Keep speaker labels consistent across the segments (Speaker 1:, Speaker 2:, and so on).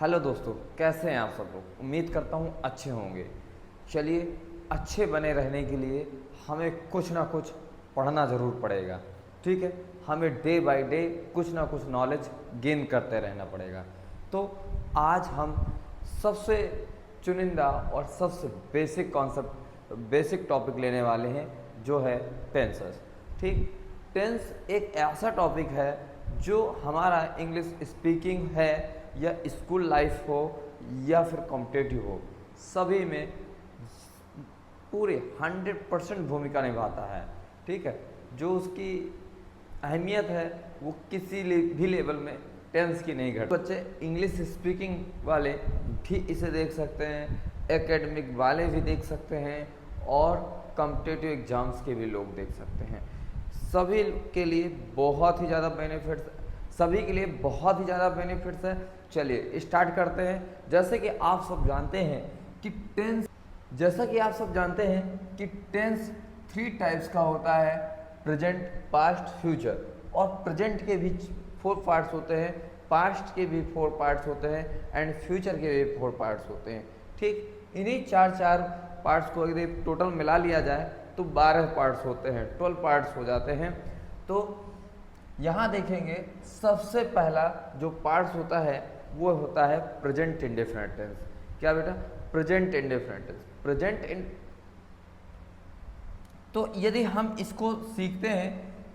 Speaker 1: Hello दोस्तों, कैसे हैं आप सब लोग। उम्मीद करता हूँ अच्छे होंगे। चलिए, अच्छे बने रहने के लिए हमें कुछ ना कुछ पढ़ना ज़रूर पड़ेगा। ठीक है, हमें डे बाय डे कुछ ना कुछ नॉलेज गेन करते रहना पड़ेगा। तो आज हम सबसे चुनिंदा और सबसे बेसिक कॉन्सेप्ट, बेसिक टॉपिक लेने वाले हैं, जो है टेंसेस। ठीक, टेंस एक ऐसा टॉपिक है जो हमारा इंग्लिश स्पीकिंग है या स्कूल लाइफ हो या फिर कॉम्पिटिटिव हो, सभी में पूरे 100% भूमिका निभाता है। ठीक है, जो उसकी अहमियत है वो किसी भी लेवल में टेंस की नहीं घटती। बच्चे इंग्लिश स्पीकिंग वाले भी इसे देख सकते हैं, एकेडमिक वाले भी देख सकते हैं और कॉम्पिटिटिव एग्जाम्स के भी लोग देख सकते हैं। सभी के लिए बहुत ही ज़्यादा बेनिफिट्स है। चलिए स्टार्ट करते हैं। जैसे कि आप सब जानते हैं कि टेंस 3 टाइप्स का होता है, प्रेजेंट, पास्ट, फ्यूचर। और प्रेजेंट के भी 4 पार्ट्स होते हैं, पास्ट के भी 4 पार्ट्स होते हैं एंड फ्यूचर के भी 4 पार्ट्स होते हैं। ठीक, इन्हीं चार पार्ट्स को अगर टोटल मिला लिया जाए तो 12 पार्ट्स होते हैं, 12 पार्ट्स हो जाते हैं। तो यहाँ देखेंगे, सबसे पहला जो पार्ट्स होता है वो होता है प्रेजेंट इंडेफिनिट टेंस। क्या बेटा? Present indefinite tense. तो यदि हम इसको सीखते हैं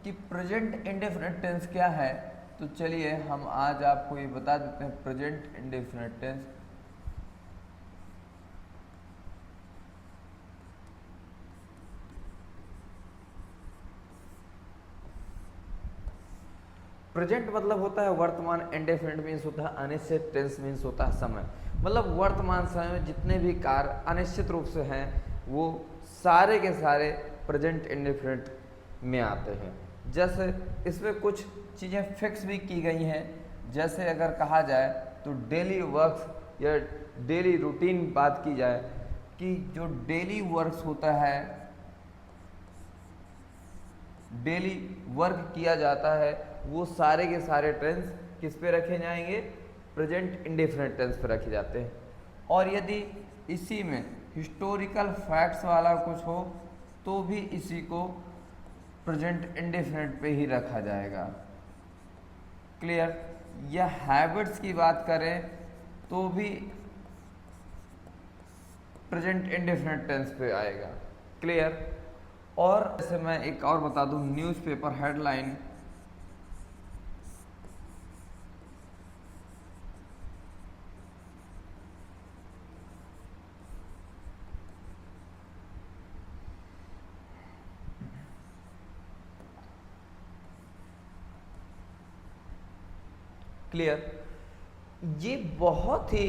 Speaker 1: कि प्रेजेंट इंडेफिनिट टेंस क्या है, तो चलिए हम आज आपको ये बता देते हैं। प्रेजेंट इंडेफिनिट टेंस प्रेजेंट मतलब होता है वर्तमान, इंडेफिनिट मीन्स होता है अनिश्चित, टेंस मीन्स होता है समय। मतलब वर्तमान समय में जितने भी कार्य अनिश्चित रूप से हैं वो सारे के सारे प्रेजेंट इंडेफिनिट में आते हैं। जैसे इसमें कुछ चीज़ें फिक्स भी की गई हैं। जैसे अगर कहा जाए तो डेली वर्क्स या डेली रूटीन बात की जाए कि जो डेली वर्क्स होता है, डेली वर्क किया जाता है, वो सारे के सारे टेंस किस पे रखे जाएंगे? प्रेजेंट इंडेफिनिट टेंस पे रखे जाते हैं। और यदि इसी में हिस्टोरिकल फैक्ट्स वाला कुछ हो तो भी इसी को प्रेजेंट इंडेफिनिट पे ही रखा जाएगा। क्लियर? या हैबिट्स की बात करें तो भी प्रेजेंट इंडेफिनिट टेंस पे आएगा। क्लियर? और जैसे मैं एक और बता दूं, न्यूज़पेपर हेडलाइन क्लियर, ये बहुत ही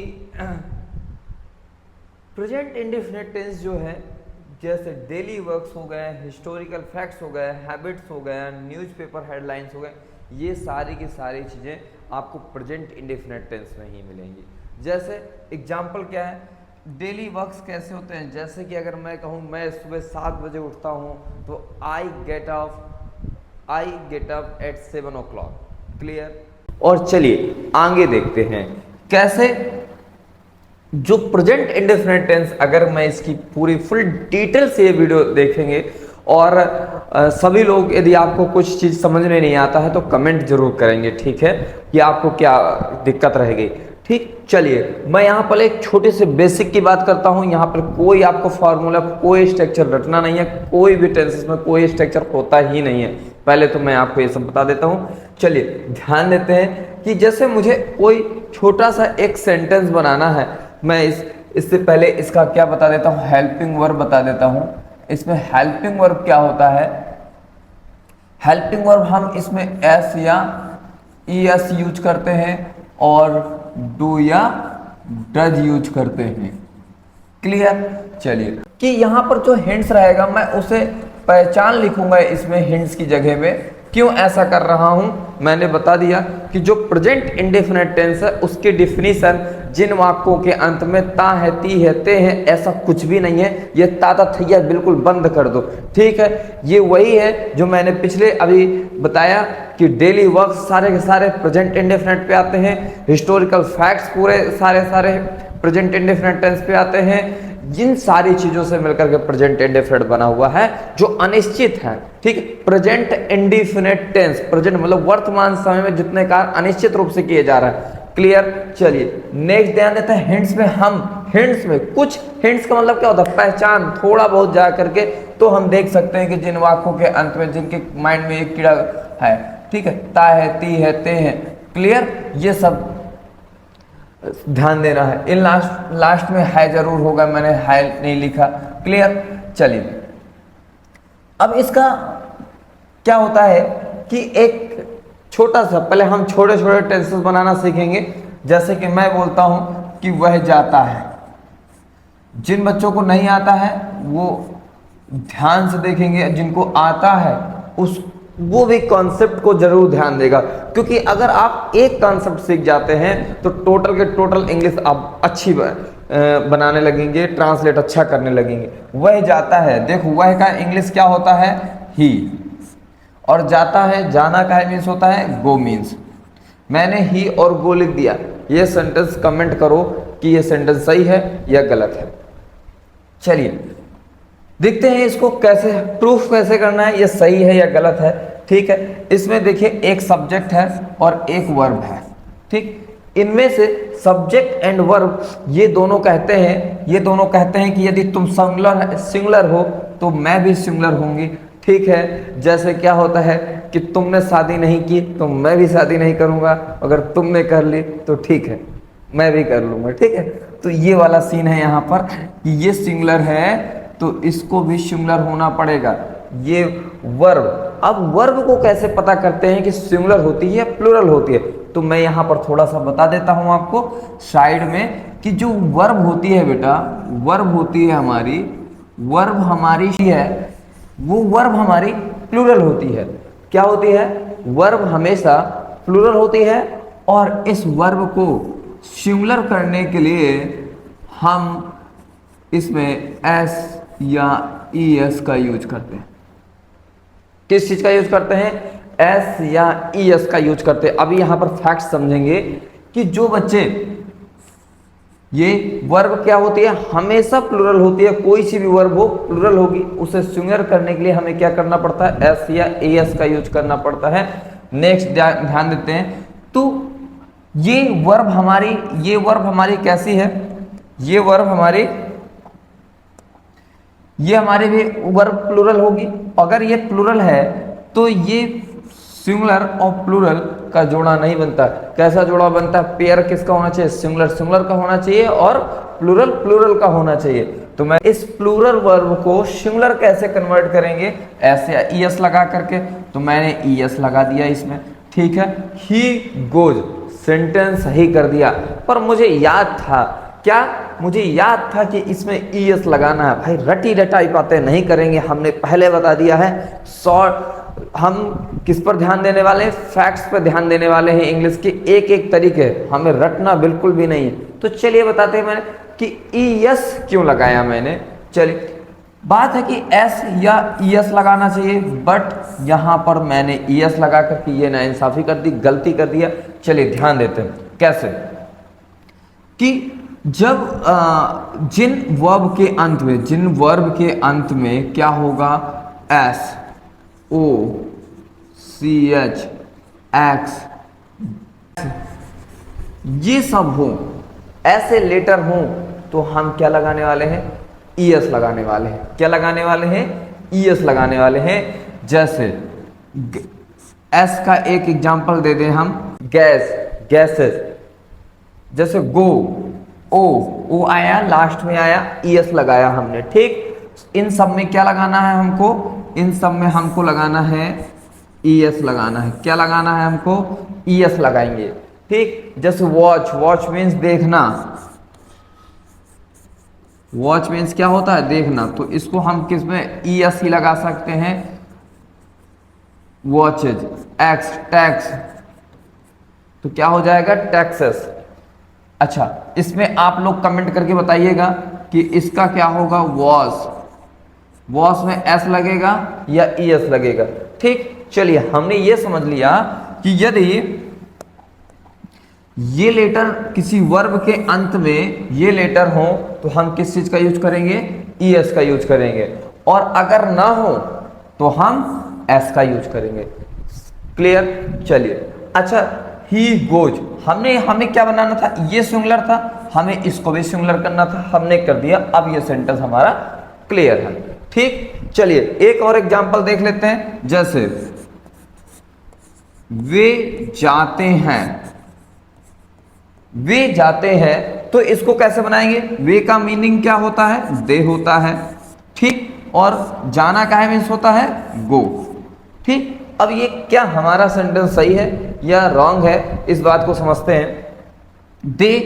Speaker 1: प्रेजेंट इंडेफिनिट टेंस जो है, जैसे डेली वर्क्स हो गए, हिस्टोरिकल फैक्ट्स हो गए, हैबिट्स हो गए, न्यूज़पेपर हेडलाइंस हो गए, ये सारी की सारी चीज़ें आपको प्रेजेंट इंडेफिनिट टेंस में ही मिलेंगी। जैसे एग्जांपल क्या है, डेली वर्क्स कैसे होते हैं? जैसे कि अगर मैं कहूँ मैं सुबह 7 बजे उठता हूँ तो I get up at 7 o'clock। Clear? और चलिए आगे देखते हैं कैसे जो प्रेजेंट इंडेफिनिट टेंस, अगर मैं इसकी पूरी फुल डिटेल से ये वीडियो देखेंगे और सभी लोग, यदि आपको कुछ चीज़ समझ में नहीं आता है तो कमेंट जरूर करेंगे। ठीक है, कि आपको क्या दिक्कत रहेगी। ठीक, चलिए मैं यहाँ पर एक छोटे से बेसिक की बात करता हूँ। यहाँ पर कोई आपको फार्मूला, कोई स्ट्रक्चर रटना नहीं है। कोई भी टेंसेस में कोई स्ट्रक्चर होता ही नहीं है। पहले तो मैं आपको ये सब बता देता हूँ। चलिए ध्यान देते हैं कि जैसे मुझे कोई छोटा सा एक सेंटेंस बनाना है, मैं इससे पहले इसका क्या बता देता हूँ, हेल्पिंग वर्ब बता देता हूँ। इसमें हेल्पिंग वर्ब क्या होता है? हेल्पिंग वर्ब हम इसमें एस या ईएस यूज करते हैं और डू या डज यूज करते हैं। क्लियर? चलिए कि यहाँ पर जो हिंट्स रहेगा मैं उसे पहचान लिखूंगा इसमें हिंट्स की जगह में, क्यों ऐसा कर रहा हूं, मैंने बता दिया कि जो प्रेजेंट इंडेफिनिट टेंस है उसकी डिफिनीशन जिन वाक्यों के अंत में ता है, ती है, ते है, ऐसा कुछ भी नहीं है। ये ताता थैया बिल्कुल बंद कर दो, ठीक है। ये वही है जो मैंने पिछले अभी बताया कि डेली वर्क सारे के सारे प्रेजेंट इंडेफिनिट पे आते हैं, हिस्टोरिकल फैक्ट्स पूरे सारे प्रेजेंट इंडेफिनिट टेंस पे आते हैं। जिन सारी चीजों से मिलकर के प्रेजेंट इंडेफिनिट बना हुआ है जो अनिश्चित है, ठीक है। प्रेजेंट इंडेफिनिट टेंस, प्रेजेंट मतलब वर्तमान समय में जितने कार्य अनिश्चित रूप से किए जा रहा है। क्लियर। चलिए नेक्स्ट ध्यान देते हैं हिंट्स में। हम हिंट्स में कुछ हिंट्स का मतलब क्या होता है, पहचान थोड़ा बहुत जा करके तो हम देख सकते हैं कि जिन वाक्यों के अंत में जिनके माइंड में एक कीड़ा है, ठीक है, ता है, ती है, ते है। क्लियर। ये सब ध्यान देना है। इन लास्ट में है जरूर होगा, मैंने है नहीं लिखा। क्लियर। चलिए अब इसका क्या होता है कि एक छोटा सा पहले हम छोटे छोटे टेंसेस बनाना सीखेंगे। जैसे कि मैं बोलता हूं कि वह जाता है, जिन बच्चों को नहीं आता है वो ध्यान से देखेंगे, जिनको आता है उस वो भी कॉन्सेप्ट को जरूर ध्यान देगा, क्योंकि अगर आप एक कॉन्सेप्ट सीख जाते हैं तो टोटल के टोटल इंग्लिश आप अच्छी बनाने लगेंगे, ट्रांसलेट अच्छा करने लगेंगे। वह जाता है, देखो वह का इंग्लिश क्या होता है, ही, और जाता है, जाना का मीन्स होता है गो मीन्स। मैंने ही और गो लिख दिया। ये सेंटेंस कमेंट करो कि ये सेंटेंस सही है या गलत है। चलिए देखते हैं इसको कैसे प्रूफ कैसे करना है, ये सही है या गलत है। ठीक है, इसमें देखिए एक सब्जेक्ट है और एक वर्ब है, ठीक। इनमें से सब्जेक्ट एंड वर्ब ये दोनों कहते हैं कि यदि तुम सिंगुलर हो तो मैं भी सिंगुलर होंगी, ठीक है। जैसे क्या होता है कि तुमने शादी नहीं की तो मैं भी शादी नहीं करूंगा, अगर तुमने कर ली तो ठीक है मैं भी कर लूंगा, ठीक है। तो ये वाला सीन है यहाँ पर कि ये सिंगुलर है तो इसको भी सिंगुलर होना पड़ेगा। ये वर्ब, अब वर्ब को कैसे पता करते हैं कि सिंगुलर होती है प्लूरल होती है, तो मैं यहाँ पर थोड़ा सा बता देता हूँ आपको साइड में कि जो वर्ब होती है बेटा, वर्ब होती है हमारी, वर्ब हमारी है वो वर्ब हमारी प्लूरल होती है। क्या होती है, वर्ब हमेशा प्लूरल होती है, और इस वर्ब को सिंगुलर करने के लिए हम इसमें एस या ईएस का यूज करते हैं। किस चीज का यूज करते हैं, एस या ईएस का यूज करते हैं। अभी यहां पर फैक्ट समझेंगे कि जो बच्चे, ये वर्ब क्या होती है, हमेशा प्लूरल होती है, कोई सी भी वर्ब हो प्लूरल होगी, उसे सिंगुलर करने के लिए हमें क्या करना पड़ता है, एस या ईएस का यूज करना पड़ता है। नेक्स्ट ध्यान देते हैं, तो ये वर्ब हमारी कैसी है, ये वर्ब हमारी भी वर्ब प्लूरल होगी। अगर ये प्लूरल है तो ये सिंगुलर और प्लूरल का जोड़ा नहीं बनता। कैसा जोड़ा बनता है, पेयर किसका होना चाहिए, सिंगुलर का होना चाहिए और प्लूरल का होना चाहिए। तो मैं इस प्लूरल वर्ब को सिंगुलर कैसे कन्वर्ट करेंगे, ऐसे ईएस लगा करके, तो मैंने ईएस लगा दिया इसमें, ठीक है। ही गोज सेंटेंस सही कर दिया, पर मुझे याद था मुझे याद था कि इसमें ईएस लगाना है। भाई रटी रटाई बातें नहीं करेंगे, हमने पहले बता दिया है। हम किस पर ध्यान देने वाले हैं, फैक्ट्स पर ध्यान देने वाले हैं। इंग्लिश के एक एक तरीके, हमें रटना बिल्कुल भी नहीं है। तो चलिए बताते हैं मैंने कि ईएस क्यों लगाया मैंने। चलिए बात है कि एस या ईएस लगाना चाहिए, बट यहां पर मैंने ईएस लगा करके ये नाइंसाफी कर दी, गलती कर दिया। चलिए ध्यान देते हैं कैसे, कि जब जिन वर्ब के अंत में क्या होगा, S, O, C H, x, ये सब हो, ऐसे लेटर हो, तो हम क्या लगाने वाले हैं, ईएस लगाने वाले हैं। क्या लगाने वाले हैं, ईएस लगाने वाले हैं। जैसे एस का एक एग्जांपल दे दें हम, गैसेस। जैसे गो, ओ आया, लास्ट में आया, ईएस लगाया हमने, ठीक। इन सब में क्या लगाना है हमको, इन सब में हमको लगाना है ईएस लगाना है। क्या लगाना है हमको, ईएस लगाएंगे, ठीक। जैसे वॉच मीन्स देखना, वॉच मीन्स क्या होता है, देखना, तो इसको हम किस में ईएस ही लगा सकते हैं, वॉचेज, एक्स टैक्स, तो क्या हो जाएगा टैक्सेस। अच्छा, इसमें आप लोग कमेंट करके बताइएगा कि इसका क्या होगा, वॉस, वॉस में एस लगेगा या ई एस लगेगा। ठीक, चलिए हमने ये समझ लिया कि यदि ये लेटर किसी वर्ब के अंत में ये लेटर हो तो हम किस चीज का यूज करेंगे, ई एस का यूज करेंगे, और अगर ना हो तो हम एस का यूज करेंगे। क्लियर, चलिए। अच्छा, ही गोज, हमें क्या बनाना था, ये सिंगुलर था, हमें इसको भी सिंगुलर करना था, हमने कर दिया। अब ये सेंटेंस हमारा क्लियर है। ठीक, चलिए एक और एग्जांपल देख लेते हैं। जैसे वे जाते हैं, वे जाते हैं, तो इसको कैसे बनाएंगे, वे का मीनिंग क्या होता है, दे होता है। ठीक, और जाना का है मीन्स होता है गो। ठीक, अब ये क्या हमारा सेंटेंस सही है या रॉन्ग है, इस बात को समझते हैं। दे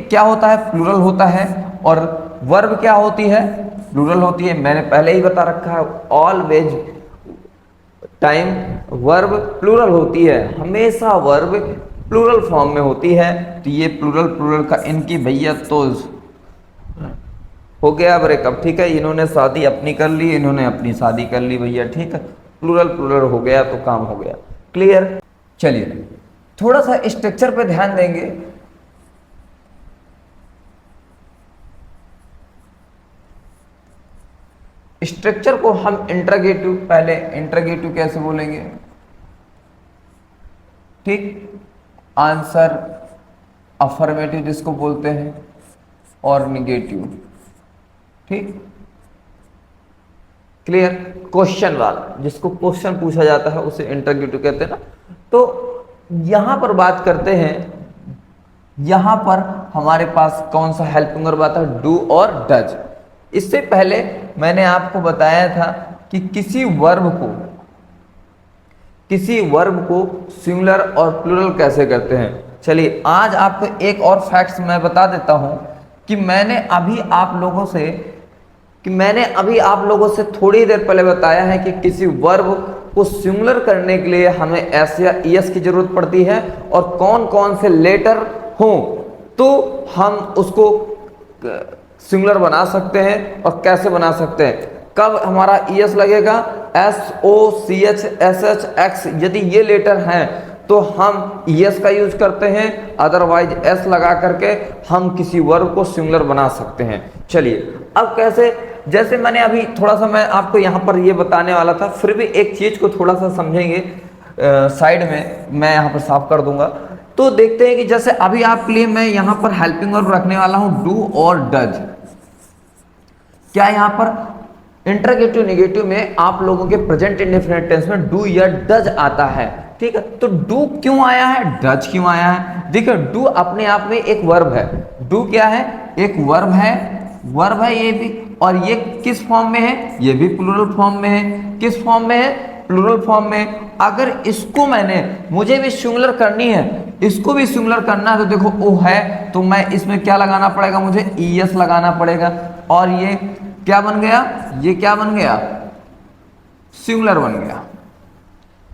Speaker 1: क्या होता है, प्लूरल होता है, और वर्ब क्या होती है, प्लूरल होती है। मैंने पहले ही बता रखा है, ऑलवेज टाइम वर्ब प्लूरल होती है, हमेशा वर्ब प्लूरल फॉर्म में होती है। तो ये प्लूरल का इनकी भैया तो हो गया ब्रेकअप। ठीक है, इन्होंने शादी अपनी कर ली, इन्होंने अपनी शादी कर ली भैया। ठीक है, प्लूरल हो गया तो काम हो गया। क्लियर, चलिए थोड़ा सा स्ट्रक्चर पे ध्यान देंगे। स्ट्रक्चर को हम इंटरोगेटिव, पहले इंटरोगेटिव कैसे बोलेंगे, ठीक, आंसर, अफर्मेटिव जिसको बोलते हैं, और निगेटिव। ठीक, क्लियर, क्वेश्चन वाला, जिसको क्वेश्चन पूछा जाता है उसे इंटरोगेटिव कहते हैं ना। तो यहां पर बात करते हैं, यहां पर हमारे पास कौन सा हेल्पिंग वर्ब आता है, डू और डज। इससे पहले मैंने आपको बताया था कि किसी वर्ब को सिंगुलर और प्लूरल कैसे करते हैं। चलिए आज आपको एक और फैक्ट्स मैं बता देता हूं कि मैंने अभी आप लोगों से थोड़ी देर पहले बताया है कि किसी वर्ब को सिंगुलर करने के लिए हमें एस या ईएस की जरूरत पड़ती है, और कौन कौन से लेटर हों तो हम उसको सिंगुलर बना सकते हैं, और कैसे बना सकते हैं। कब हमारा ईएस लगेगा, S O C H S H X, यदि ये लेटर हैं तो हम ईएस का यूज करते हैं, अदरवाइज एस लगा करके हम किसी वर्ब को सिंगुलर बना सकते हैं। चलिए अब कैसे, जैसे मैंने अभी थोड़ा सा मैं आपको यहाँ पर ये बताने वाला था, फिर भी एक चीज को थोड़ा सा समझेंगे, साइड में मैं यहाँ पर साफ कर दूंगा। तो देखते हैं कि जैसे अभी आपके लिए मैं यहाँ पर हेल्पिंग वर्ब रखने वाला हूँ डू और डज। क्या यहाँ पर इंटरोगेटिव नेगेटिव में आप लोगों के प्रेजेंट इंडेफिनिट टेंस में डू या डज आता है। ठीक है, तो डू क्यों आया है, डज क्यों आया है। देखिए डू अपने आप में एक वर्ब है, डू क्या है, एक वर्ब है ये भी, और ये किस फॉर्म में है, ये भी प्लूरल फॉर्म में है। किस फॉर्म में है, प्लूरल फॉर्म में। अगर इसको मुझे भी सिंगुलर करनी है, इसको भी सिंगुलर करना है, तो देखो ओ है, तो मैं इसमें क्या लगाना पड़ेगा, मुझे ईएस लगाना पड़ेगा, और ये क्या बन गया, ये क्या बन गया, सिंगुलर बन गया।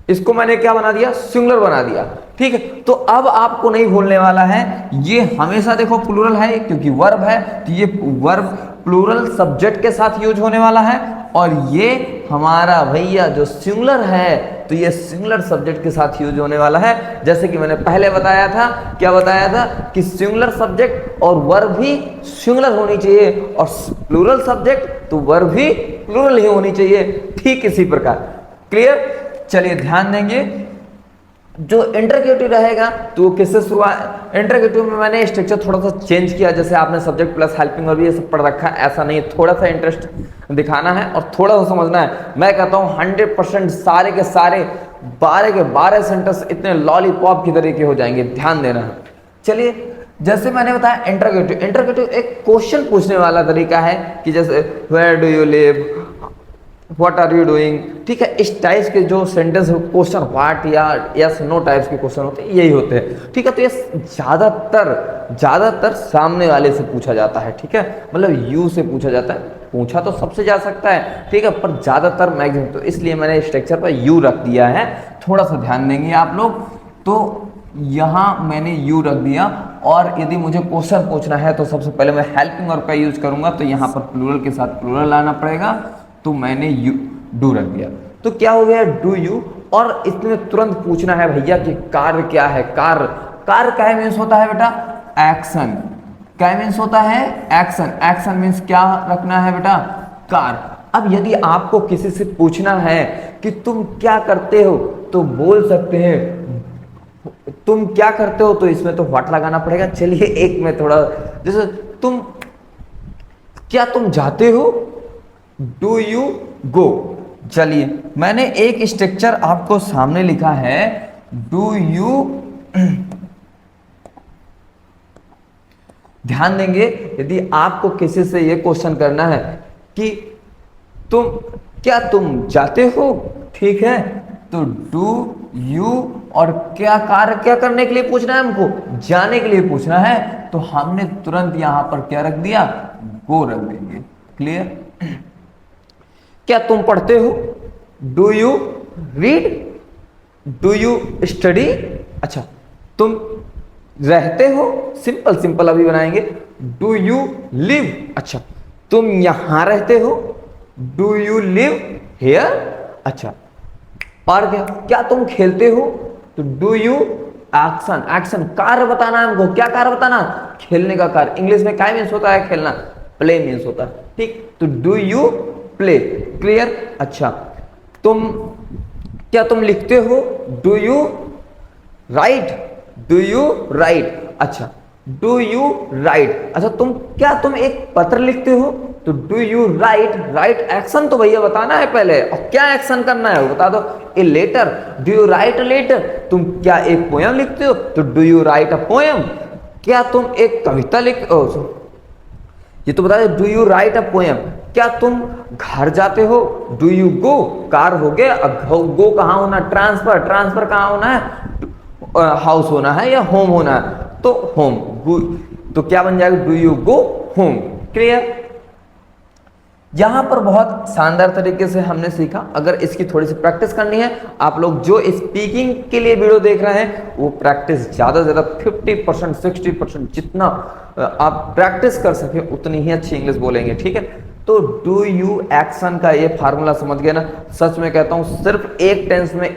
Speaker 1: इसको मैंने क्या बना दिया, सिंगुलर बना दिया। ठीक है, तो अब आपको नहीं भूलने वाला है, ये हमेशा देखो प्लूरल है, क्योंकि वर्ब है, तो ये वर्ब प्लूरल सब्जेक्ट के साथ यूज होने वाला है, और ये हमारा भैया जो सिंगुलर है तो ये सिंगुलर सब्जेक्ट के साथ यूज होने वाला है। जैसे कि मैंने पहले बताया था, क्या बताया था कि सिंगुलर सब्जेक्ट और वर्ब भी सिंगुलर होनी चाहिए, और प्लूरल सब्जेक्ट तो वर्ब भी प्लूरल ही होनी चाहिए। ठीक इसी प्रकार, क्लियर। चलिए ध्यान देंगे, जो इंटरोगेटिव रहेगा तो किससे शुरुआत, इंटरोगेटिव में मैंने स्ट्रक्चर थोड़ा सा चेंज किया, जैसे आपने सब्जेक्ट प्लस हेल्पिंग वर्ब ये सब पढ़ रखा है, ऐसा नहीं, थोड़ा सा इंटरेस्ट दिखाना है और थोड़ा सा समझना है। मैं कहता हूँ 100% सारे के सारे 12 के 12 सेंटेंस इतने लॉलीपॉप की तरीके हो जाएंगे, ध्यान देना है। चलिए जैसे मैंने बताया इंटरोगेटिव एक क्वेश्चन पूछने वाला तरीका है, कि जैसे where do you live, what are you doing, ठीक है। इस टाइप के जो सेंटेंस क्वेश्चन व्हाट या यस नो टाइप्स के क्वेश्चन होते हैं, यही होते हैं, ठीक है। तो ये ज़्यादातर सामने वाले से पूछा जाता है, ठीक है, मतलब यू से पूछा जाता है। पूछा तो सबसे जा सकता है, ठीक है, पर ज़्यादातर मैक्सिमम, तो इसलिए मैंने स्ट्रक्चर पर यू रख दिया है। थोड़ा सा ध्यान देंगे आप लोग, तो यहाँ मैंने यू रख दिया। और यदि मुझे क्वेश्चन पूछना है तो सबसे पहले मैं हेल्पिंग वर्ब का यूज करूंगा, तो यहाँ पर प्लूरल के साथ प्लूरल लाना पड़ेगा, तो मैंने यू डू रख दिया। तो क्या हो गया, डू यू। और इसमें तुरंत पूछना है भैया कि कार्य क्या है। कार्य क्या मीन्स होता है बेटा, एक्शन। क्या मीन्स होता है, एक्शन। एक्शन मीन्स क्या रखना है बेटा, कार्य। अब यदि आपको किसी से पूछना है कि तुम क्या करते हो, तो बोल सकते हैं तुम क्या करते हो, तो इसमें तो व्हाट लगाना पड़ेगा। चलिए एक में थोड़ा, जैसे क्या तुम जाते हो, डू यू गो। चलिए मैंने एक स्ट्रक्चर आपको सामने लिखा है, डू यू ध्यान देंगे, यदि आपको किसी से यह क्वेश्चन करना है कि क्या तुम जाते हो, ठीक है, तो डू यू, और क्या कार्य क्या करने के लिए पूछना है हमको, जाने के लिए पूछना है, तो हमने तुरंत यहां पर क्या रख दिया, गो रख देंगे। क्लियर। क्या तुम पढ़ते हो, do you read, do you study. अच्छा, तुम रहते हो, सिंपल सिंपल अभी बनाएंगे, डू यू लिव। अच्छा, तुम यहां रहते हो, डू यू लिव हेयर। अच्छा, और क्या तुम खेलते हो, तो डू यू एक्शन। एक्शन कार्य बताना है हमको, क्या कार्य बताना, खेलने का कार्य। इंग्लिश में क्या मीन्स होता है, खेलना, प्ले मीन्स होता है, ठीक। तो डू यू प्ले। क्लियर। अच्छा, क्या तुम लिखते हो, do you right, do you right. अच्छा, डू यू राइट। अच्छा, तुम एक पत्र लिखते हो, तो do you right. Right action तो भैया बताना है पहले, और क्या एक्शन करना है वो बता दो। A letter, do you write a letter. तुम क्या एक पोयम लिखते हो, तो do you write a poem. क्या तुम एक कविता ये तो बता दो, do you write a poem. क्या तुम घर जाते हो, डू यू गो। कार हो गया, अब गो कहाँ होना, ट्रांसफर। ट्रांसफर कहाँ होना है, हाउस होना है या होम होना है, तो होम। तो क्या बन जाएगा, do you go home. Clear. यहां पर बहुत शानदार तरीके से हमने सीखा। अगर इसकी थोड़ी सी प्रैक्टिस करनी है, आप लोग जो स्पीकिंग के लिए वीडियो देख रहे हैं, वो प्रैक्टिस ज़्यादा से ज़्यादा 50% 60% जितना आप प्रैक्टिस कर सके उतनी ही अच्छी इंग्लिश बोलेंगे, ठीक है। तो डू यू एक्शन का ये फार्मूला समझ गए ना। सच में कहता हूँ, सिर्फ एक टेंस में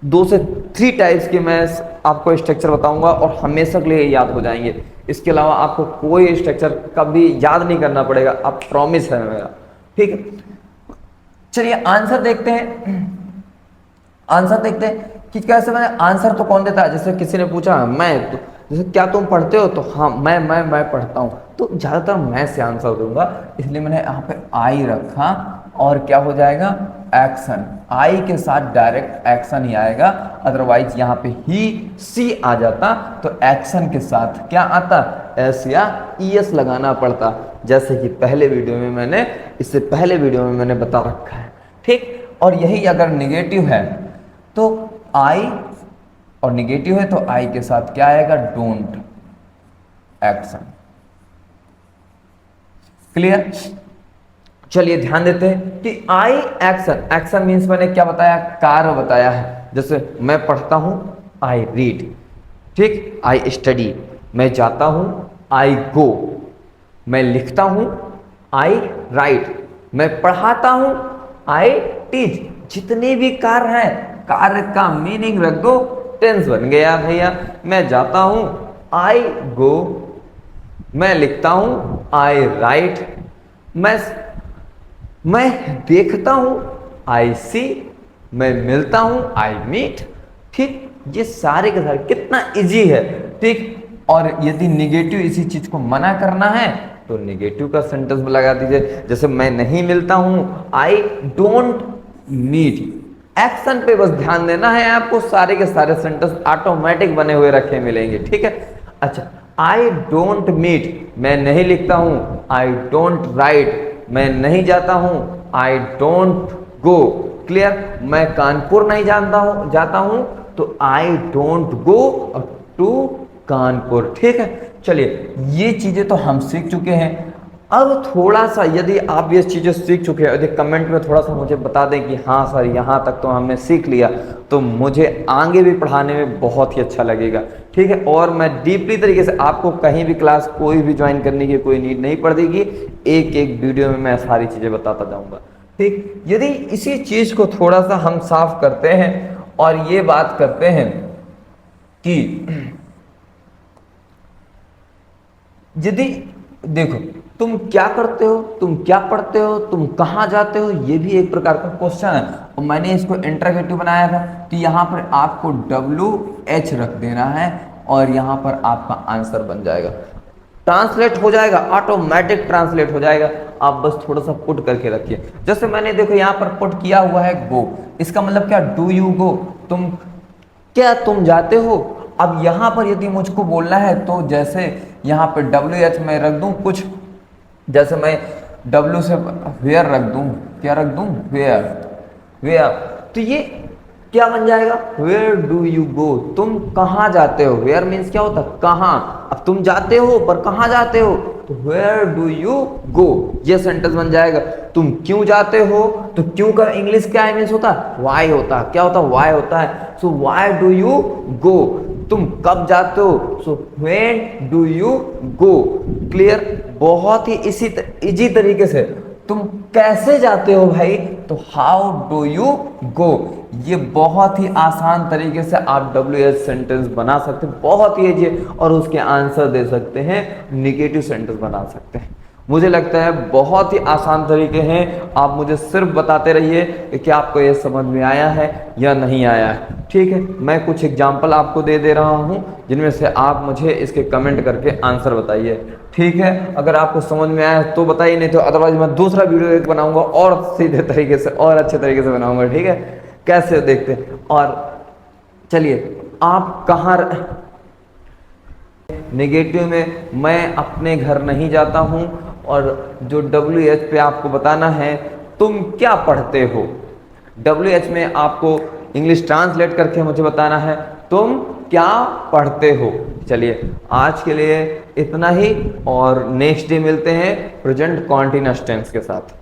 Speaker 1: 2 से 3 टाइप्स के मैं आपको स्ट्रक्चर बताऊंगा और हमेशा के लिए याद हो जाएंगे। इसके अलावा आपको कोई स्ट्रक्चर कभी याद नहीं करना पड़ेगा, आप प्रॉमिस है मेरा, ठीक है। चलिए आंसर देखते हैं। आंसर देखते हैं कि कैसे, मैंने आंसर तो कौन देता है। जैसे किसी ने पूछा मैं, तो जैसे क्या तुम पढ़ते हो, तो हाँ मैं पढ़ता हूँ, तो ज़्यादातर मैं से आंसर दूंगा, इसलिए मैंने यहाँ पे आई रखा। और क्या हो जाएगा, एक्शन। आई के साथ डायरेक्ट एक्शन ही आएगा, अदरवाइज यहाँ पे ही सी आ जाता तो एक्शन के साथ क्या आता, एस या ईएस लगाना पड़ता, जैसे कि इससे पहले वीडियो में मैंने बता रखा है, ठीक। और यही अगर निगेटिव है तो आई, और निगेटिव है तो आई के साथ क्या आएगा, डोंट, एक्शन। क्लियर। चलिए ध्यान देते हैं कि आई एक्शन। एक्शन मीन्स मैंने क्या बताया, कार्य बताया है। जैसे मैं पढ़ता हूं, आई रीड, ठीक। आई स्टडी, मैं जाता हूं, आई गो। मैं लिखता हूं, आई राइट। मैं पढ़ाता हूं, आई टीच। जितने भी कार्य हैं, कार्य का मीनिंग रख दो, टेंस बन गया भैया। मैं जाता हूं, आई गो। मैं लिखता हूं, आई राइट। मैं देखता हूं, आई सी। मैं मिलता हूं, आई मीट, ठीक। ये सारे के सारे कितना इजी है, ठीक। और यदि निगेटिव इसी चीज को मना करना है तो निगेटिव का सेंटेंस में लगा दीजिए। जैसे मैं नहीं मिलता हूं, आई डोंट मीट। एक्शन पे बस ध्यान देना है आपको, सारे के सारे सेंटेंस ऑटोमेटिक बने हुए रखे मिलेंगे, ठीक है। अच्छा, आई डोंट मीट, मैं नहीं लिखता हूं, आई डोंट राइट। मैं नहीं जाता हूं, आई डोंट गो। क्लियर? मैं कानपुर नहीं जाता हूं तो I don't go to Kanpur. ठीक है, चलिए ये चीजें तो हम सीख चुके हैं। अब थोड़ा सा यदि आप ये चीजें सीख चुके हैं, यदि कमेंट में थोड़ा सा मुझे बता दें कि हाँ सर यहाँ तक तो हमने सीख लिया, तो मुझे आगे भी पढ़ाने में बहुत ही अच्छा लगेगा। ठीक है, और मैं डीपली तरीके से आपको कहीं भी क्लास कोई भी ज्वाइन करने की कोई नीड नहीं पड़ेगी, एक एक वीडियो में मैं सारी चीजें बताता जाऊंगा। ठीक, यदि इसी चीज को थोड़ा सा हम साफ करते हैं और ये बात करते हैं कि यदि देखो तुम क्या करते हो, तुम क्या पढ़ते हो, तुम कहाँ जाते हो, ये भी एक प्रकार का क्वेश्चन है और मैंने इसको इंटरगेटिव बनाया था। तो यहाँ पर आपको WH रख देना है और यहाँ पर आपका आंसर बन जाएगा, ट्रांसलेट हो जाएगा, ऑटोमेटिक ट्रांसलेट हो जाएगा। आप बस थोड़ा सा पुट करके रखिए। जैसे मैंने देखो यहाँ पर पुट किया हुआ है गो, इसका मतलब क्या, डू यू गो, क्या तुम जाते हो। अब यहाँ पर यदि मुझको बोलना है तो जैसे यहाँ पे WH में रख दूं कुछ, जैसे मैं W से वेयर रख दूं, क्या रख दूं, वेयर, वेयर, तो ये क्या बन जाएगा, वेयर डू यू गो, तुम कहाँ जाते हो। वेयर मीन्स क्या होता है, कहाँ। अब तुम जाते हो पर कहाँ जाते हो, तो वेयर डू यू गो, ये सेंटेंस बन जाएगा। तुम क्यों जाते हो, तो क्यों का इंग्लिश क्या मीन्स होता है, वाई होता है, क्या होता है, वाई होता है। सो वाई डू यू गो, तुम कब जाते हो, so when do you go. Clear? बहुत ही इजी तरीके से तुम कैसे जाते हो भाई, तो हाउ डू यू गो। ये बहुत ही आसान तरीके से आप WH सेंटेंस बना सकते हैं, बहुत ही इजी, और उसके आंसर दे सकते हैं, निगेटिव सेंटेंस बना सकते हैं। मुझे लगता है बहुत ही आसान तरीके हैं। आप मुझे सिर्फ बताते रहिए कि क्या आपको ये समझ में आया है या नहीं आया है। ठीक है, मैं कुछ एग्जाम्पल आपको दे रहा हूँ जिनमें से आप मुझे इसके कमेंट करके आंसर बताइए। ठीक है, अगर आपको समझ में आया तो बताइए, नहीं तो अदरवाइज मैं दूसरा वीडियो एक बनाऊंगा और सीधे तरीके से और अच्छे तरीके से बनाऊंगा। ठीक है, कैसे देखते हैं। और चलिए, आप कहाँ नेगेटिव में, मैं अपने घर नहीं जाता हूं, और जो WH पे आपको बताना है तुम क्या पढ़ते हो। WH में आपको इंग्लिश ट्रांसलेट करके मुझे बताना है तुम क्या पढ़ते हो। चलिए आज के लिए इतना ही, और नेक्स्ट डे मिलते हैं प्रेजेंट कॉन्टिन्यूअस टेंस के साथ।